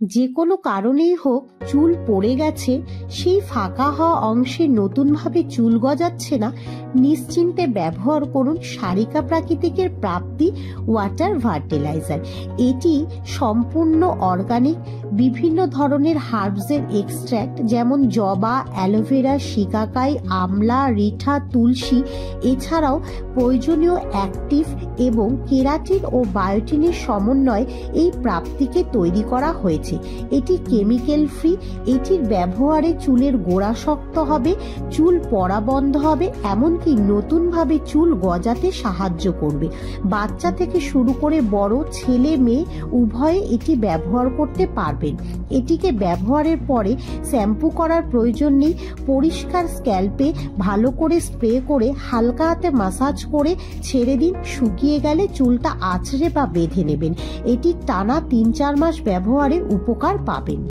যে কোনো কারণেই হোক চুল পড়ে গেছে, সেই ফাঁকা হওয়া অংশে নতুনভাবে চুল গজাচ্ছে না, নিশ্চিন্তে ব্যবহার করুন সারিকা প্রাকৃতিকের প্রাপ্তি ওয়াটার ফার্টিলাইজার। এটি সম্পূর্ণ অর্গানিক, বিভিন্ন ধরনের হার্বসের এক্সট্র্যাক্ট যেমন জবা, অ্যালোভেরা, শিকাকাই, আমলা, রিঠা, তুলসী, এছাড়াও প্রয়োজনীয় অ্যাক্টিভ এবং কেরাটিন ও বায়োটিনের সমন্বয়ে এই প্রাপ্তিকে তৈরি করা হয়েছে। এটি কেমিক্যাল ফ্রি। এটির ব্যবহারে চুলের গোড়া শক্ত হবে, চুল পড়া বন্ধ হবে, এমনকি নতুনভাবে চুল গজাতে সাহায্য করবে। বাচ্চা থেকে শুরু করে বড়, ছেলে মেয়ে উভয়ে এটি ব্যবহার করতে পারবেন। এটিকে ব্যবহারের পরে শ্যাম্পু করার প্রয়োজন নেই। পরিষ্কার স্ক্যাল্পে ভালো করে স্প্রে করে হালকা হাতে মাসাজ করে ছেড়ে দিন। শুকিয়ে গেলে চুলটা আঁচড়ে বা বেঁধে নেবেন। এটি টানা 3-4 মাস ব্যবহারে উপকার পাবেন।